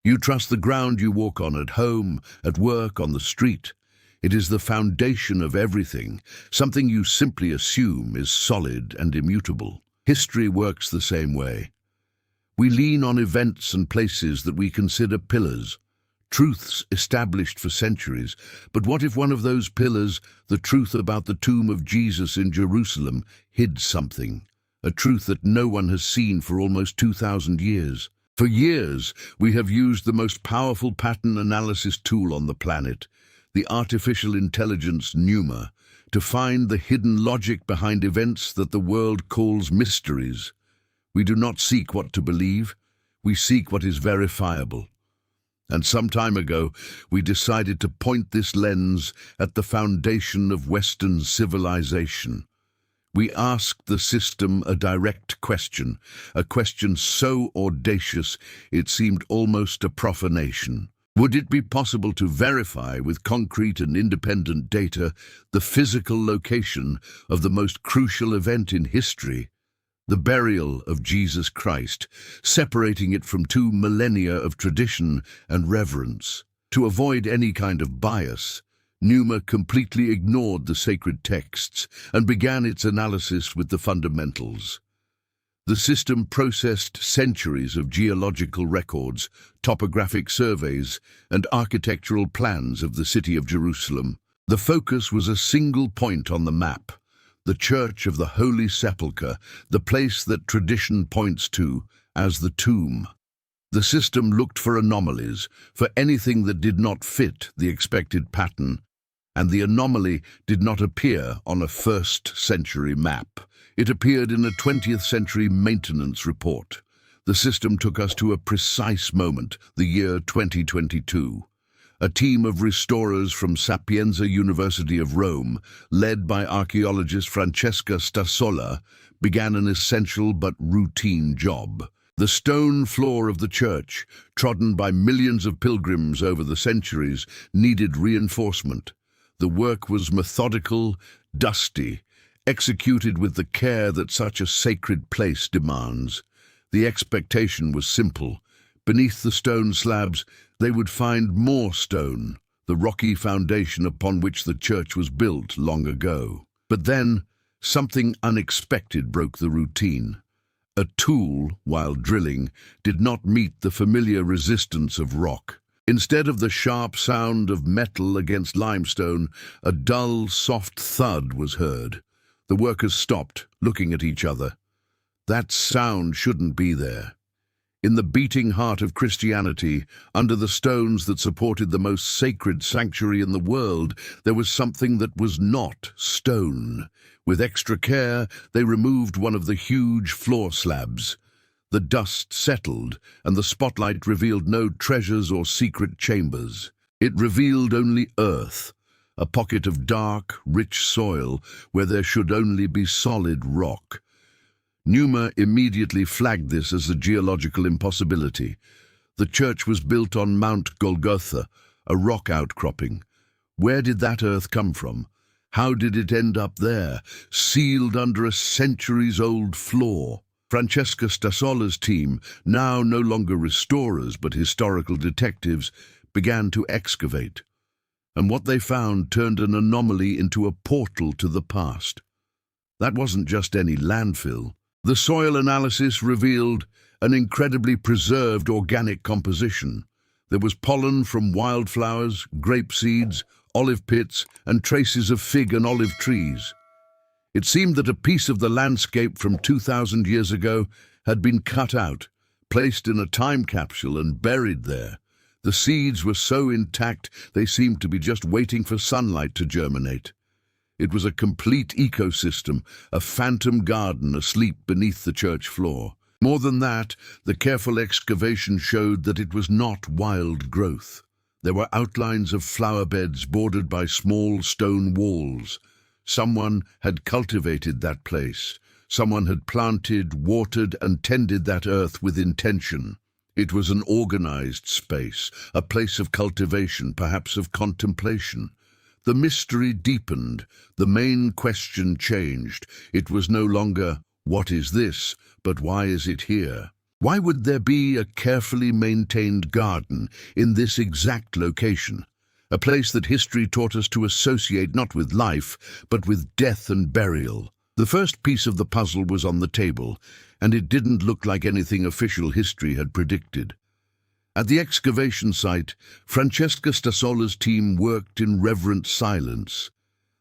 You trust the ground you walk on at home, at work, on the street. It is the foundation of everything, something you simply assume is solid and immutable. History works the same way. We lean on events and places that we consider pillars, truths established for centuries. But what if one of those pillars, the truth about the tomb of Jesus in Jerusalem, hid something? A truth that no one has seen for almost 2,000 years. For years, we have used the most powerful pattern analysis tool on the planet, the artificial intelligence Numa, to find the hidden logic behind events that the world calls mysteries. We do not seek what to believe, we seek what is verifiable. And some time ago, we decided to point this lens at the foundation of Western civilization. We asked the system a direct question, a question so audacious it seemed almost a profanation. Would it be possible to verify with concrete and independent data the physical location of the most crucial event in history, the burial of Jesus Christ, separating it from 2 millennia of tradition and reverence? To avoid any kind of bias, Numa completely ignored the sacred texts and began its analysis with the fundamentals. The system processed centuries of geological records, topographic surveys, and architectural plans of the city of Jerusalem. The focus was a single point on the map, the Church of the Holy Sepulchre, the place that tradition points to as the tomb. The system looked for anomalies, for anything that did not fit the expected pattern, and the anomaly did not appear on a 1st century map. It appeared in a 20th century maintenance report. The system took us to a precise moment, the year 2022. A team of restorers from Sapienza University of Rome, led by archaeologist Francesca Stassola, began an essential but routine job. The stone floor of the church, trodden by millions of pilgrims over the centuries, needed reinforcement. The work was methodical, dusty, executed with the care that such a sacred place demands. The expectation was simple. Beneath the stone slabs, they would find more stone, the rocky foundation upon which the church was built long ago. But then, something unexpected broke the routine. A tool, while drilling, did not meet the familiar resistance of rock. Instead of the sharp sound of metal against limestone, a dull, soft thud was heard. The workers stopped, looking at each other. That sound shouldn't be there. In the beating heart of Christianity, under the stones that supported the most sacred sanctuary in the world, there was something that was not stone. With extra care, they removed one of the huge floor slabs. The dust settled, and the spotlight revealed no treasures or secret chambers. It revealed only earth, a pocket of dark, rich soil where there should only be solid rock. Numa immediately flagged this as a geological impossibility. The church was built on Mount Golgotha, a rock outcropping. Where did that earth come from? How did it end up there, sealed under a centuries-old floor? Francesca Stassola's team, now no longer restorers but historical detectives, began to excavate. And what they found turned an anomaly into a portal to the past. That wasn't just any landfill. The soil analysis revealed an incredibly preserved organic composition. There was pollen from wildflowers, grape seeds, olive pits, and traces of fig and olive trees. It seemed that a piece of the landscape from 2,000 years ago had been cut out, placed in a time capsule and buried there. The seeds were so intact they seemed to be just waiting for sunlight to germinate. It was a complete ecosystem, a phantom garden asleep beneath the church floor. More than that, the careful excavation showed that it was not wild growth. There were outlines of flower beds bordered by small stone walls. Someone had cultivated that place. Someone had planted, watered, and tended that earth with intention. It was an organized space, a place of cultivation, perhaps of contemplation. The mystery deepened. The main question changed. It was no longer, "What is this?" but "Why is it here?" Why would there be a carefully maintained garden in this exact location? A place that history taught us to associate not with life, but with death and burial. The first piece of the puzzle was on the table, and it didn't look like anything official history had predicted. At the excavation site, Francesca Stasola's team worked in reverent silence.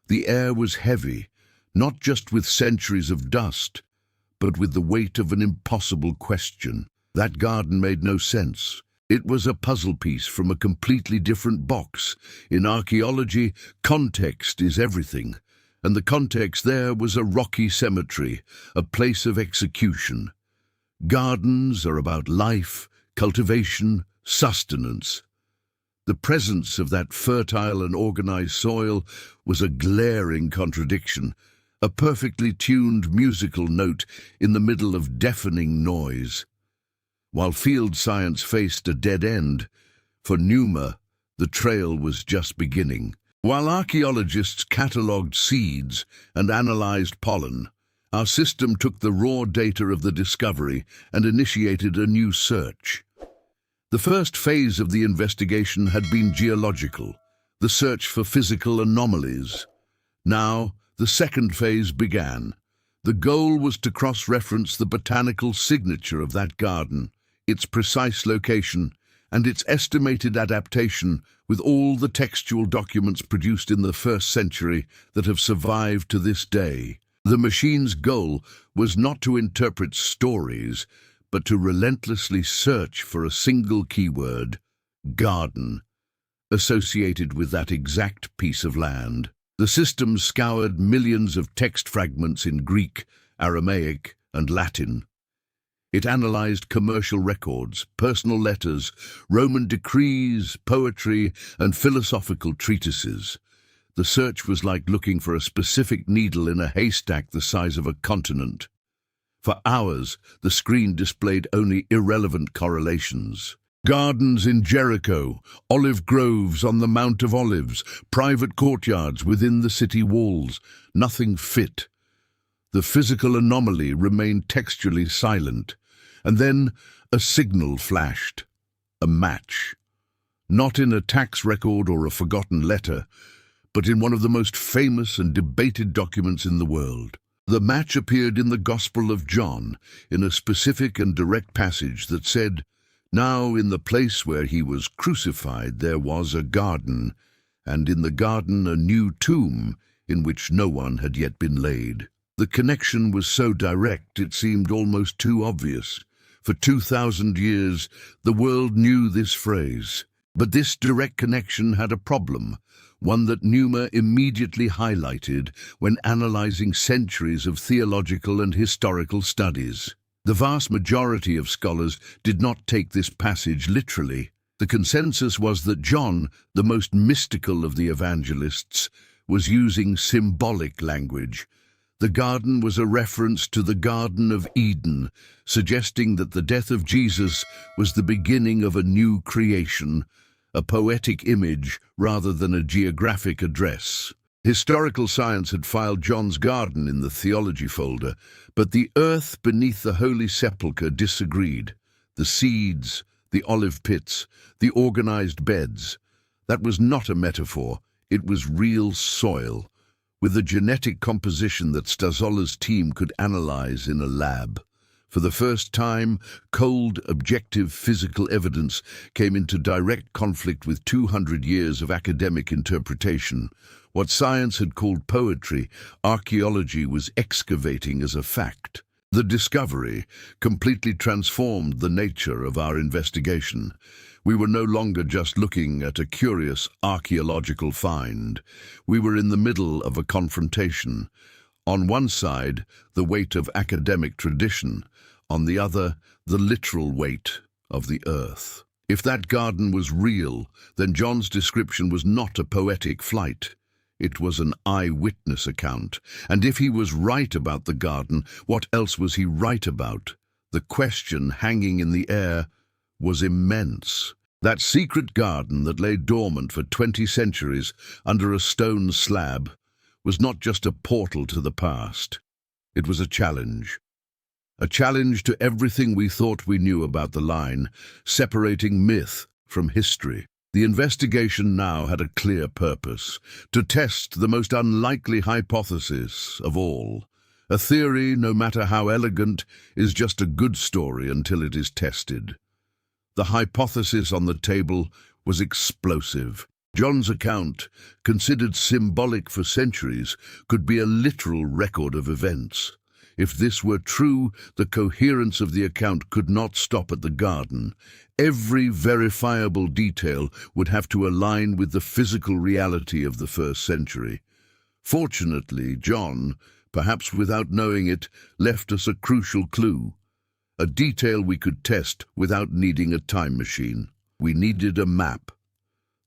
The air was heavy, not just with centuries of dust, but with the weight of an impossible question. That garden made no sense. It was a puzzle piece from a completely different box. In archaeology, context is everything, and the context there was a rocky cemetery, a place of execution. Gardens are about life, cultivation, sustenance. The presence of that fertile and organized soil was a glaring contradiction, a perfectly tuned musical note in the middle of deafening noise. While field science faced a dead end, for Numa, the trail was just beginning. While archaeologists catalogued seeds and analyzed pollen, our system took the raw data of the discovery and initiated a new search. The first phase of the investigation had been geological, the search for physical anomalies. Now, the second phase began. The goal was to cross-reference the botanical signature of that garden, its precise location, and its estimated adaptation with all the textual documents produced in the 1st century that have survived to this day. The machine's goal was not to interpret stories, but to relentlessly search for a single keyword, garden, associated with that exact piece of land. The system scoured millions of text fragments in Greek, Aramaic, and Latin. It analyzed commercial records, personal letters, Roman decrees, poetry, and philosophical treatises. The search was like looking for a specific needle in a haystack the size of a continent. For hours, the screen displayed only irrelevant correlations. Gardens in Jericho, olive groves on the Mount of Olives, private courtyards within the city walls. Nothing fit. The physical anomaly remained textually silent. And then a signal flashed. A match. Not in a tax record or a forgotten letter, but in one of the most famous and debated documents in the world. The match appeared in the Gospel of John, in a specific and direct passage that said, "Now in the place where he was crucified there was a garden, and in the garden a new tomb in which no one had yet been laid." The connection was so direct it seemed almost too obvious. For 2,000 years, the world knew this phrase. But this direct connection had a problem, one that Numa immediately highlighted when analyzing centuries of theological and historical studies. The vast majority of scholars did not take this passage literally. The consensus was that John, the most mystical of the evangelists, was using symbolic language. The garden was a reference to the Garden of Eden, suggesting that the death of Jesus was the beginning of a new creation, a poetic image rather than a geographic address. Historical science had filed John's garden in the theology folder, but the earth beneath the Holy Sepulchre disagreed. The seeds, the olive pits, the organized beds. That was not a metaphor, it was real soil, with a genetic composition that Stasola's team could analyze in a lab. For the first time, cold, objective physical evidence came into direct conflict with 200 years of academic interpretation. What science had called poetry, archaeology was excavating as a fact. The discovery completely transformed the nature of our investigation. We were no longer just looking at a curious archaeological find. We were in the middle of a confrontation. On one side, the weight of academic tradition. On the other, the literal weight of the earth. If that garden was real, then John's description was not a poetic flight. It was an eyewitness account. And if he was right about the garden, what else was he right about? The question hanging in the air was immense. That secret garden that lay dormant for 20 centuries under a stone slab was not just a portal to the past. It was a challenge. a challenge to everything we thought we knew about the line, separating myth from history. The investigation now had a clear purpose: to test the most unlikely hypothesis of all. A theory, no matter how elegant, is just a good story until it is tested. The hypothesis on the table was explosive. John's account, considered symbolic for centuries, could be a literal record of events. If this were true, the coherence of the account could not stop at the garden. Every verifiable detail would have to align with the physical reality of the first century. Fortunately, John, perhaps without knowing it, left us a crucial clue. A detail we could test without needing a time machine. We needed a map.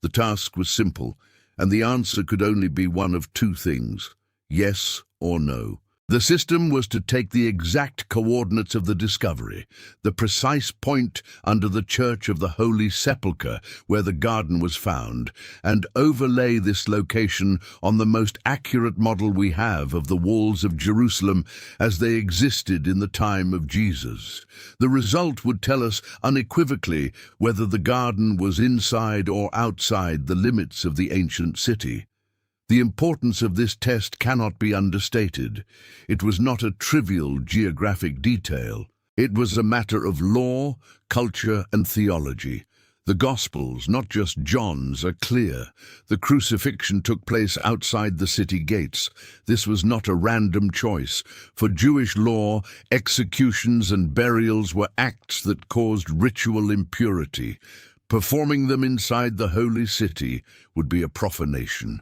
The task was simple, and the answer could only be one of two things: yes or no. The system was to take the exact coordinates of the discovery, the precise point under the Church of the Holy Sepulchre where the garden was found, and overlay this location on the most accurate model we have of the walls of Jerusalem as they existed in the time of Jesus. The result would tell us unequivocally whether the garden was inside or outside the limits of the ancient city. The importance of this test cannot be understated. It was not a trivial geographic detail. It was a matter of law, culture, and theology. The Gospels, not just John's, are clear. The crucifixion took place outside the city gates. This was not a random choice. For Jewish law, executions and burials were acts that caused ritual impurity. Performing them inside the holy city would be a profanation.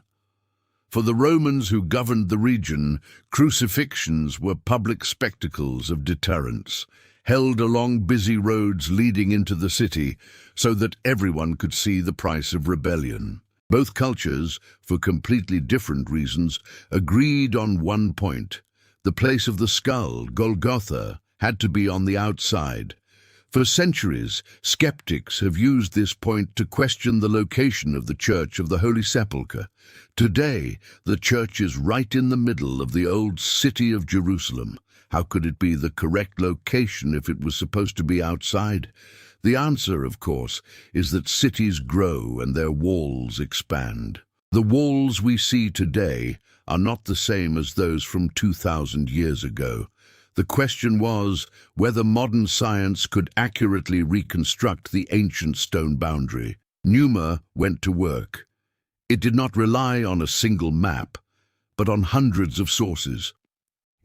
For the Romans who governed the region, crucifixions were public spectacles of deterrence, held along busy roads leading into the city so that everyone could see the price of rebellion. Both cultures, for completely different reasons, agreed on one point: the place of the skull, Golgotha, had to be on the outside. For centuries, skeptics have used this point to question the location of the Church of the Holy Sepulchre. Today, the church is right in the middle of the old city of Jerusalem. How could it be the correct location if it was supposed to be outside? The answer, of course, is that cities grow and their walls expand. The walls we see today are not the same as those from 2,000 years ago. The question was whether modern science could accurately reconstruct the ancient stone boundary. Numa went to work. It did not rely on a single map, but on hundreds of sources.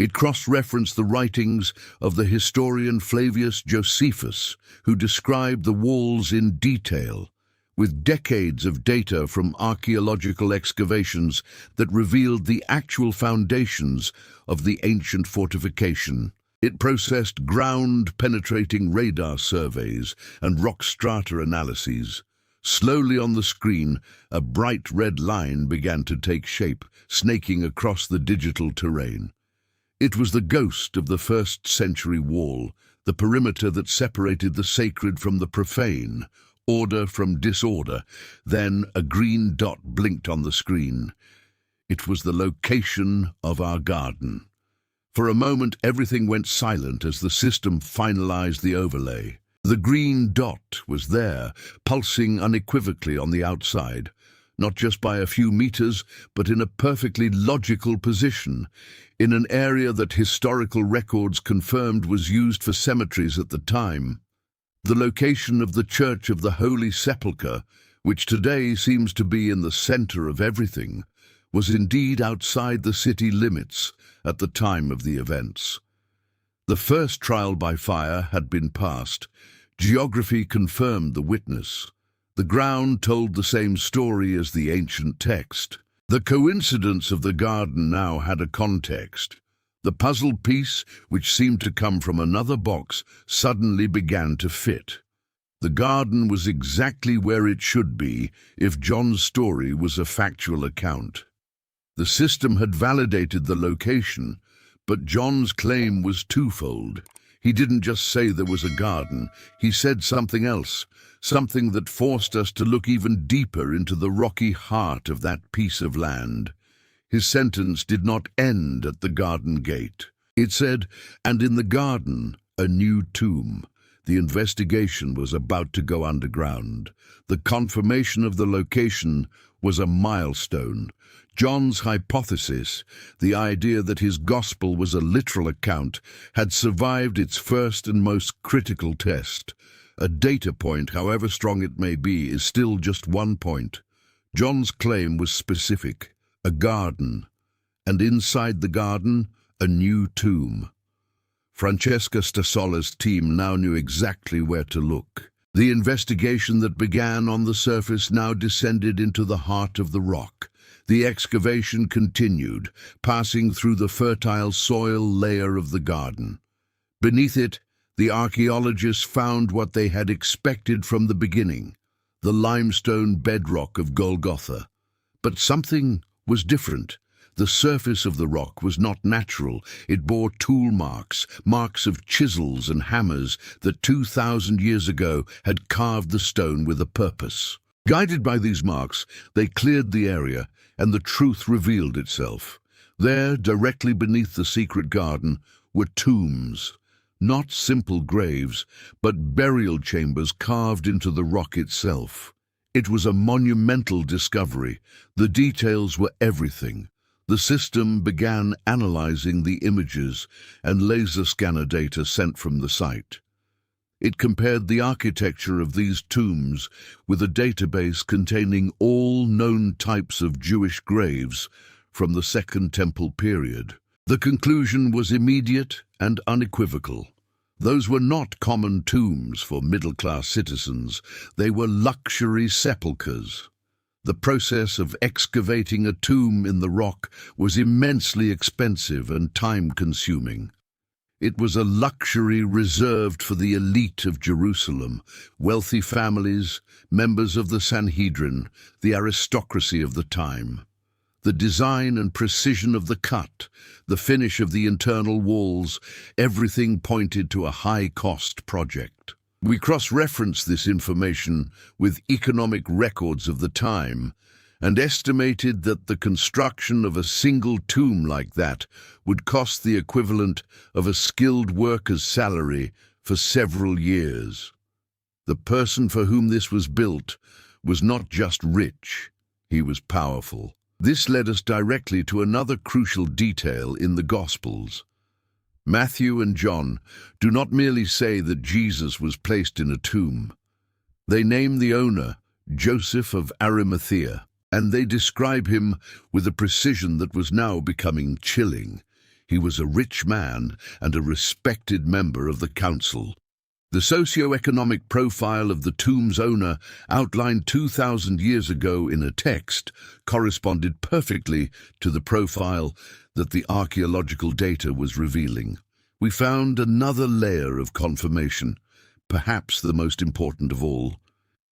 It cross-referenced the writings of the historian Flavius Josephus, who described the walls in detail, with decades of data from archaeological excavations that revealed the actual foundations of the ancient fortification. It processed ground-penetrating radar surveys and rock strata analyses. Slowly on the screen, a bright red line began to take shape, snaking across the digital terrain. It was the ghost of the first-century wall, the perimeter that separated the sacred from the profane, order from disorder. Then a green dot blinked on the screen. It was the location of our garden. For a moment, everything went silent as the system finalized the overlay. The green dot was there, pulsing unequivocally on the outside, not just by a few meters, but in a perfectly logical position, in an area that historical records confirmed was used for cemeteries at the time. The location of the Church of the Holy Sepulchre, which today seems to be in the center of everything, was indeed outside the city limits at the time of the events. The first trial by fire had been passed. Geography confirmed the witness. The ground told the same story as the ancient text. The coincidence of the garden now had a context. The puzzle piece, which seemed to come from another box, suddenly began to fit. The garden was exactly where it should be if John's story was a factual account. The system had validated the location, but John's claim was twofold. He didn't just say there was a garden, he said something else, something that forced us to look even deeper into the rocky heart of that piece of land. His sentence did not end at the garden gate. It said, "And in the garden, a new tomb." The investigation was about to go underground. The confirmation of the location was a milestone. John's hypothesis, the idea that his gospel was a literal account, had survived its first and most critical test. A data point, however strong it may be, is still just one point. John's claim was specific: a garden, and inside the garden, a new tomb. Francesca Stasola's team now knew exactly where to look. The investigation that began on the surface now descended into the heart of the rock. The excavation continued, passing through the fertile soil layer of the garden. Beneath it, the archaeologists found what they had expected from the beginning: the limestone bedrock of Golgotha. But something was different. The surface of the rock was not natural. It bore tool marks, marks of chisels and hammers that 2,000 years ago had carved the stone with a purpose. Guided by these marks, they cleared the area, and the truth revealed itself. There, directly beneath the secret garden, were tombs. Not simple graves, but burial chambers carved into the rock itself. It was a monumental discovery. The details were everything. The system began analyzing the images and laser scanner data sent from the site. It compared the architecture of these tombs with a database containing all known types of Jewish graves from the Second Temple period. The conclusion was immediate and unequivocal. Those were not common tombs for middle-class citizens. They were luxury sepulchres. The process of excavating a tomb in the rock was immensely expensive and time-consuming. It was a luxury reserved for the elite of Jerusalem, wealthy families, members of the Sanhedrin, the aristocracy of the time. The design and precision of the cut, the finish of the internal walls, everything pointed to a high-cost project. We cross-reference this information with economic records of the time and estimated that the construction of a single tomb like that would cost the equivalent of a skilled worker's salary for several years. The person for whom this was built was not just rich, he was powerful. This led us directly to another crucial detail in the Gospels. Matthew and John do not merely say that Jesus was placed in a tomb. They name the owner, Joseph of Arimathea, and they describe him with a precision that was now becoming chilling. He was a rich man and a respected member of the council. The socio-economic profile of the tomb's owner, outlined 2,000 years ago in a text, corresponded perfectly to the profile that the archaeological data was revealing. We found another layer of confirmation, perhaps the most important of all.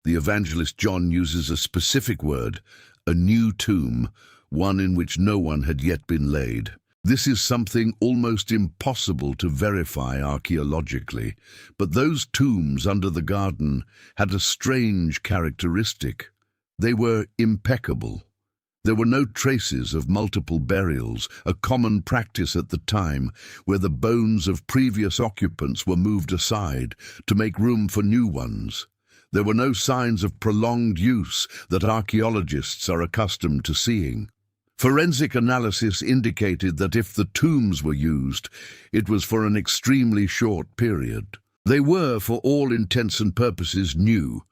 The evangelist John uses a specific word, a new tomb, one in which no one had yet been laid. This is something almost impossible to verify archaeologically, but those tombs under the garden had a strange characteristic. They were impeccable. There were no traces of multiple burials, a common practice at the time, where the bones of previous occupants were moved aside to make room for new ones. There were no signs of prolonged use that archaeologists are accustomed to seeing. Forensic analysis indicated that if the tombs were used, it was for an extremely short period. They were, for all intents and purposes, new.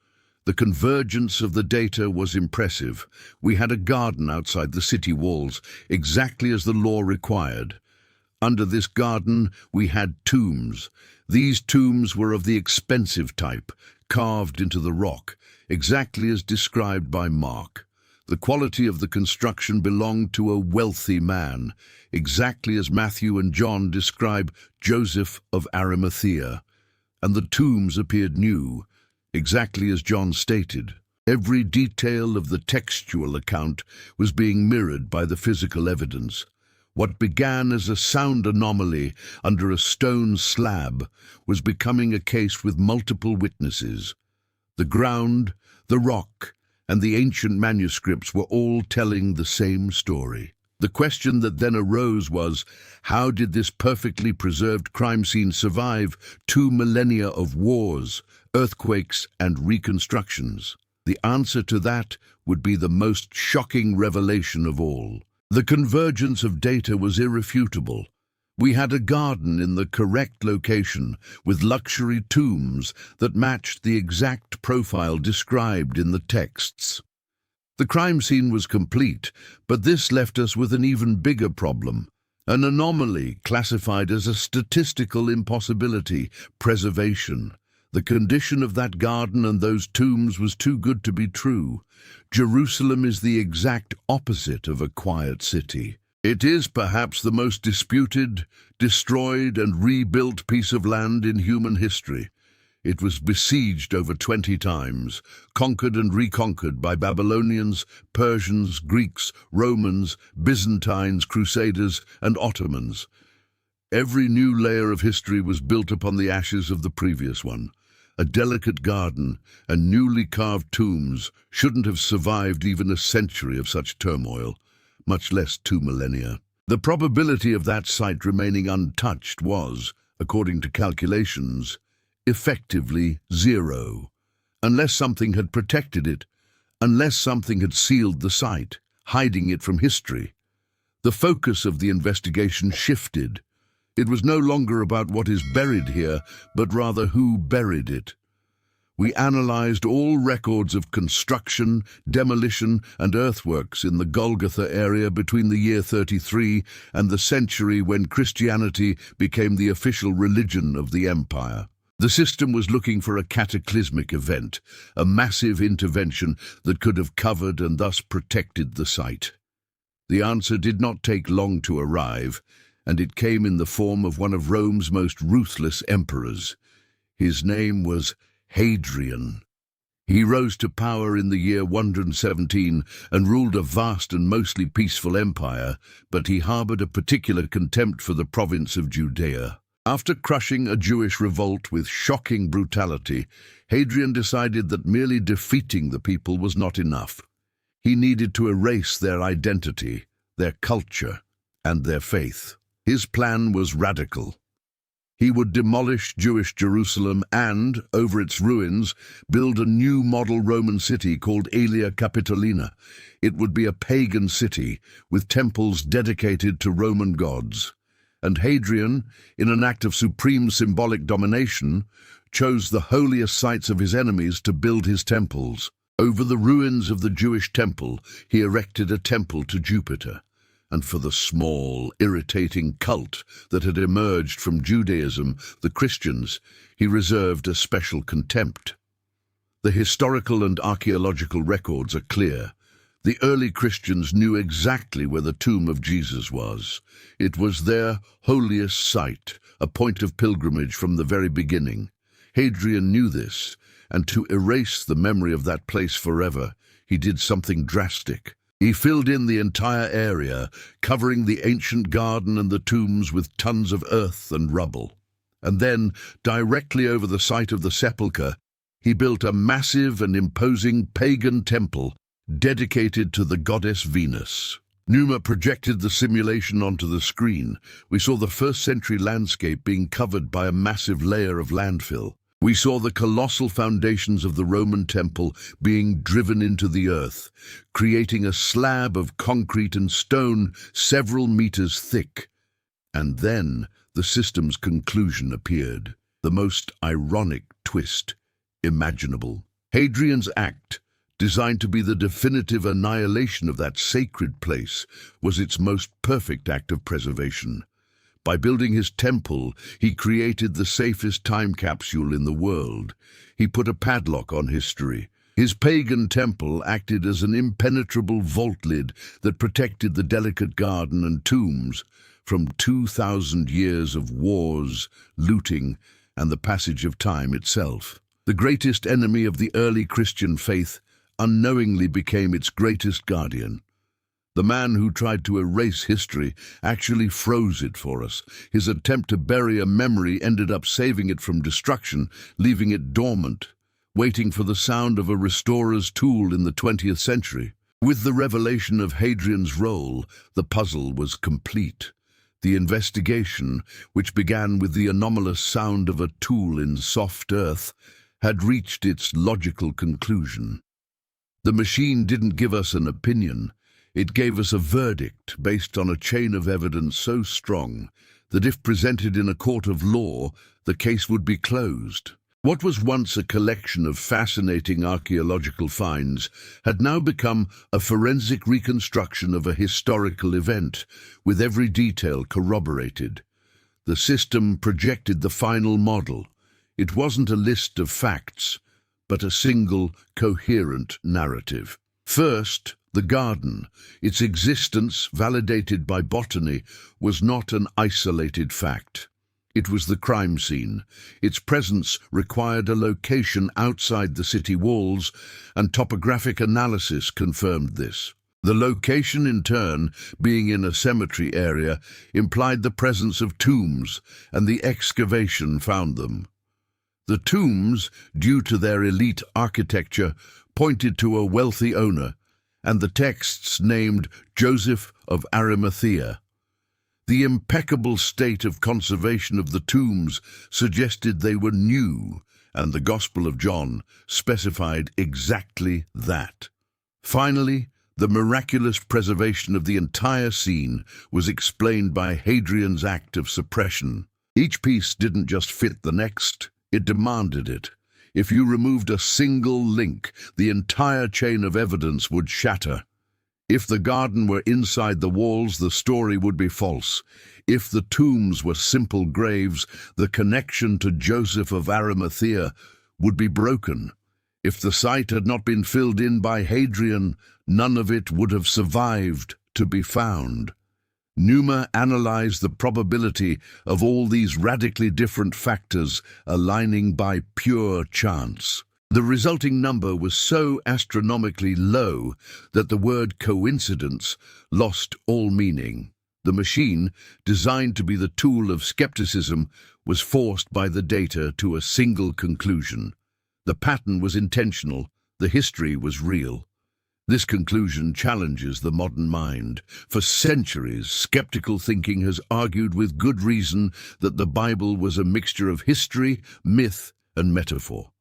The convergence of the data was impressive. We had a garden outside the city walls, exactly as the law required. Under this garden, we had tombs. These tombs were of the expensive type, carved into the rock, exactly as described by Mark. The quality of the construction belonged to a wealthy man, exactly as Matthew and John describe Joseph of Arimathea. And the tombs appeared new, exactly as John stated. Every detail of the textual account was being mirrored by the physical evidence. What began as a sound anomaly under a stone slab was becoming a case with multiple witnesses. The ground, the rock, and the ancient manuscripts were all telling the same story. The question that then arose was, how did this perfectly preserved crime scene survive 2 millennia of wars, earthquakes, and reconstructions? The answer to that would be the most shocking revelation of all. The convergence of data was irrefutable. We had a garden in the correct location, with luxury tombs that matched the exact profile described in the texts. The crime scene was complete, but this left us with an even bigger problem. An anomaly classified as a statistical impossibility: preservation. The condition of that garden and those tombs was too good to be true. Jerusalem is the exact opposite of a quiet city. It is perhaps the most disputed, destroyed, and rebuilt piece of land in human history. It was besieged over 20 times, conquered and reconquered by Babylonians, Persians, Greeks, Romans, Byzantines, Crusaders, and Ottomans. Every new layer of history was built upon the ashes of the previous one. A delicate garden and newly carved tombs shouldn't have survived even a century of such turmoil, much less 2 millennia. The probability of that site remaining untouched was, according to calculations, effectively zero, unless something had protected it, unless something had sealed the site, hiding it from history. The focus of the investigation shifted. It was no longer about what is buried here, but rather who buried it. We analyzed all records of construction, demolition, and earthworks in the Golgotha area between the year 33 and the century when Christianity became the official religion of the empire. The system was looking for a cataclysmic event, a massive intervention that could have covered and thus protected the site. The answer did not take long to arrive, and it came in the form of one of Rome's most ruthless emperors. His name was Hadrian. He rose to power in the year 117 and ruled a vast and mostly peaceful empire, but he harbored a particular contempt for the province of Judea. After crushing a Jewish revolt with shocking brutality, Hadrian decided that merely defeating the people was not enough. He needed to erase their identity, their culture, and their faith. His plan was radical. He would demolish Jewish Jerusalem and, over its ruins, build a new model Roman city called Aelia Capitolina. It would be a pagan city with temples dedicated to Roman gods. And Hadrian, in an act of supreme symbolic domination, chose the holiest sites of his enemies to build his temples. Over the ruins of the Jewish temple, he erected a temple to Jupiter. And for the small, irritating cult that had emerged from Judaism, the Christians, he reserved a special contempt. The historical and archaeological records are clear. The early Christians knew exactly where the tomb of Jesus was. It was their holiest site, a point of pilgrimage from the very beginning. Hadrian knew this, and to erase the memory of that place forever, he did something drastic. He filled in the entire area, covering the ancient garden and the tombs with tons of earth and rubble. And then, directly over the site of the sepulchre, he built a massive and imposing pagan temple dedicated to the goddess Venus. Numa projected the simulation onto the screen. We saw the first-century landscape being covered by a massive layer of landfill. We saw the colossal foundations of the Roman temple being driven into the earth, creating a slab of concrete and stone several meters thick. And then the system's conclusion appeared, the most ironic twist imaginable. Hadrian's act, designed to be the definitive annihilation of that sacred place, was its most perfect act of preservation. By building his temple, he created the safest time capsule in the world. He put a padlock on history. His pagan temple acted as an impenetrable vault lid that protected the delicate garden and tombs from 2,000 years of wars, looting, and the passage of time itself. The greatest enemy of the early Christian faith unknowingly became its greatest guardian. The man who tried to erase history actually froze it for us. His attempt to bury a memory ended up saving it from destruction, leaving it dormant, waiting for the sound of a restorer's tool in the 20th century. With the revelation of Hadrian's role, the puzzle was complete. The investigation, which began with the anomalous sound of a tool in soft earth, had reached its logical conclusion. The machine didn't give us an opinion. It gave us a verdict based on a chain of evidence so strong that if presented in a court of law, the case would be closed. What was once a collection of fascinating archaeological finds had now become a forensic reconstruction of a historical event, with every detail corroborated. The system projected the final model. It wasn't a list of facts, but a single, coherent narrative. First, the garden. Its existence, validated by botany, was not an isolated fact. It was the crime scene. Its presence required a location outside the city walls, and topographic analysis confirmed this. The location, in turn, being in a cemetery area, implied the presence of tombs, and the excavation found them. The tombs, due to their elite architecture, pointed to a wealthy owner, and the texts named Joseph of Arimathea. The impeccable state of conservation of the tombs suggested they were new, and the Gospel of John specified exactly that. Finally, the miraculous preservation of the entire scene was explained by Hadrian's act of suppression. Each piece didn't just fit the next, it demanded it. If you removed a single link, the entire chain of evidence would shatter. If the garden were inside the walls, the story would be false. If the tombs were simple graves, the connection to Joseph of Arimathea would be broken. If the site had not been filled in by Hadrian, none of it would have survived to be found. Numa analyzed the probability of all these radically different factors aligning by pure chance. The resulting number was so astronomically low that the word coincidence lost all meaning. The machine, designed to be the tool of skepticism, was forced by the data to a single conclusion. The pattern was intentional, the history was real. This conclusion challenges the modern mind. For centuries, skeptical thinking has argued with good reason that the Bible was a mixture of history, myth, and metaphor.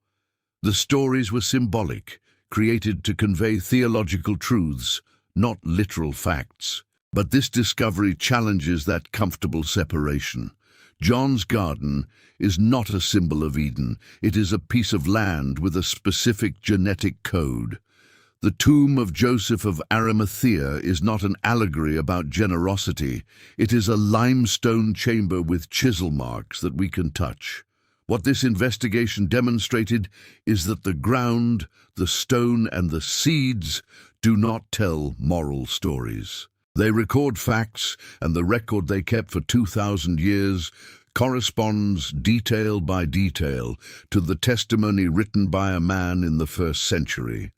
The stories were symbolic, created to convey theological truths, not literal facts. But this discovery challenges that comfortable separation. John's garden is not a symbol of Eden. It is a piece of land with a specific genetic code. The tomb of Joseph of Arimathea is not an allegory about generosity. It is a limestone chamber with chisel marks that we can touch. What this investigation demonstrated is that the ground, the stone, and the seeds do not tell moral stories. They record facts, and the record they kept for 2,000 years corresponds detail by detail to the testimony written by a man in the 1st century.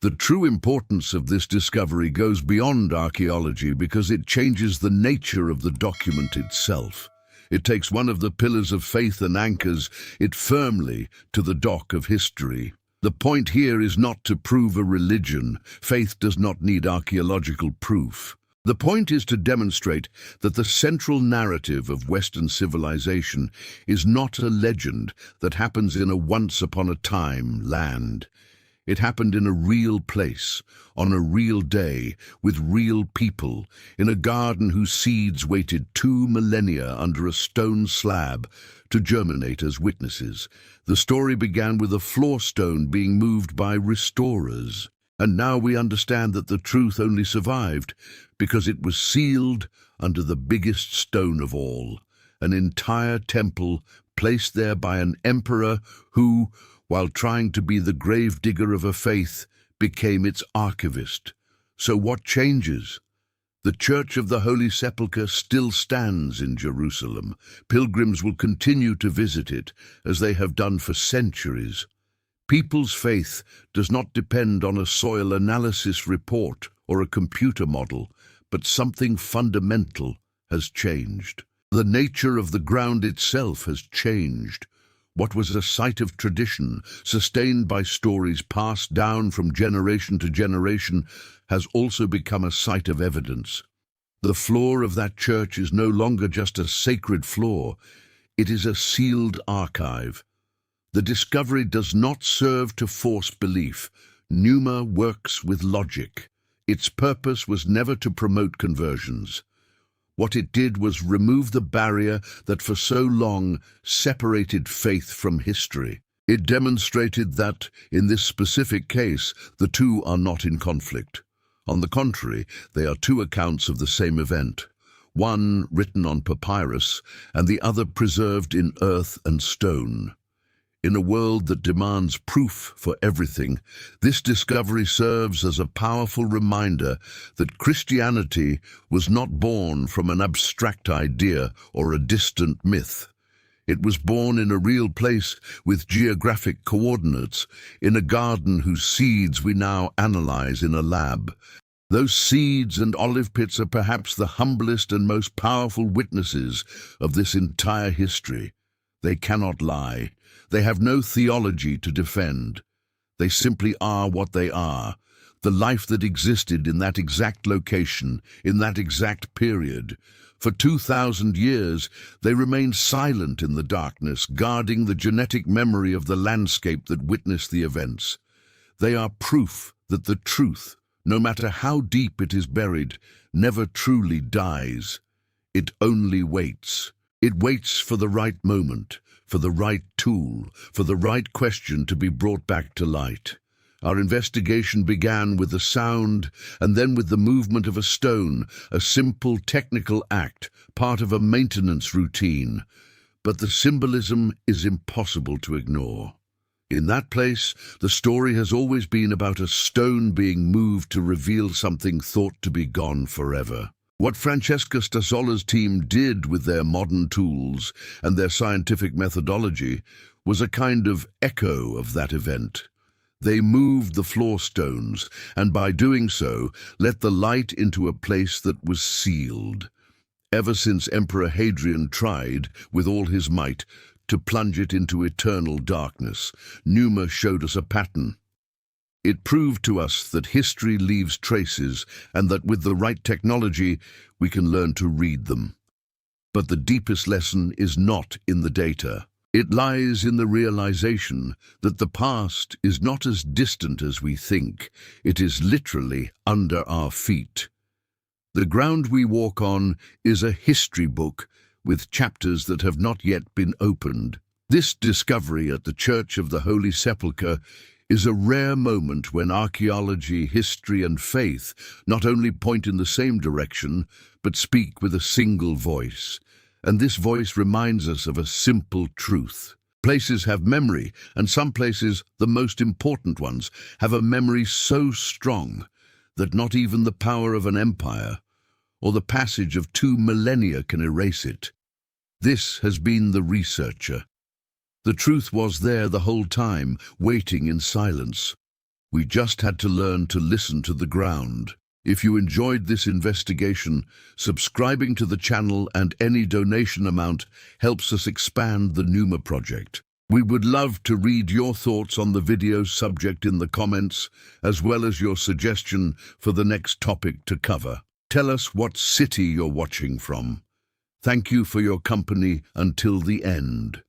The true importance of this discovery goes beyond archaeology because it changes the nature of the document itself. It takes one of the pillars of faith and anchors it firmly to the dock of history. The point here is not to prove a religion. Faith does not need archaeological proof. The point is to demonstrate that the central narrative of Western civilization is not a legend that happens in a once-upon-a-time land. It happened in a real place, on a real day, with real people, in a garden whose seeds waited 2 millennia under a stone slab to germinate as witnesses. The story began with a floor stone being moved by restorers, and now we understand that the truth only survived because it was sealed under the biggest stone of all, an entire temple placed there by an emperor who, while trying to be the gravedigger of a faith, became its archivist. So what changes? The Church of the Holy Sepulchre still stands in Jerusalem. Pilgrims will continue to visit it, as they have done for centuries. People's faith does not depend on a soil analysis report or a computer model, but something fundamental has changed. The nature of the ground itself has changed. What was a site of tradition, sustained by stories passed down from generation to generation, has also become a site of evidence. The floor of that church is no longer just a sacred floor, it is a sealed archive. The discovery does not serve to force belief. Pneuma works with logic. Its purpose was never to promote conversions. What it did was remove the barrier that for so long separated faith from history. It demonstrated that, in this specific case, the two are not in conflict. On the contrary, they are two accounts of the same event, one written on papyrus and the other preserved in earth and stone. In a world that demands proof for everything, this discovery serves as a powerful reminder that Christianity was not born from an abstract idea or a distant myth. It was born in a real place with geographic coordinates, in a garden whose seeds we now analyze in a lab. Those seeds and olive pits are perhaps the humblest and most powerful witnesses of this entire history. They cannot lie. They have no theology to defend. They simply are what they are, the life that existed in that exact location, in that exact period. For 2,000 years, they remained silent in the darkness, guarding the genetic memory of the landscape that witnessed the events. They are proof that the truth, no matter how deep it is buried, never truly dies. It only waits. It waits for the right moment, for the right tool, for the right question to be brought back to light. Our investigation began with a sound and then with the movement of a stone, a simple technical act, part of a maintenance routine. But the symbolism is impossible to ignore. In that place, the story has always been about a stone being moved to reveal something thought to be gone forever. What Francesca Stazzola's team did with their modern tools and their scientific methodology was a kind of echo of that event. They moved the floor stones, and by doing so, let the light into a place that was sealed. Ever since Emperor Hadrian tried, with all his might, to plunge it into eternal darkness, Pneuma showed us a pattern. It proved to us that history leaves traces and that with the right technology, we can learn to read them. But the deepest lesson is not in the data. It lies in the realization that the past is not as distant as we think. It is literally under our feet. The ground we walk on is a history book with chapters that have not yet been opened. This discovery at the Church of the Holy Sepulchre is a rare moment when archaeology, history, and faith not only point in the same direction, but speak with a single voice. And this voice reminds us of a simple truth. Places have memory, and some places, the most important ones, have a memory so strong that not even the power of an empire or the passage of 2 millennia can erase it. This has been the researcher. The truth was there the whole time, waiting in silence. We just had to learn to listen to the ground. If you enjoyed this investigation, subscribing to the channel and any donation amount helps us expand the Pneuma project. We would love to read your thoughts on the video subject in the comments, as well as your suggestion for the next topic to cover. Tell us what city you're watching from. Thank you for your company until the end.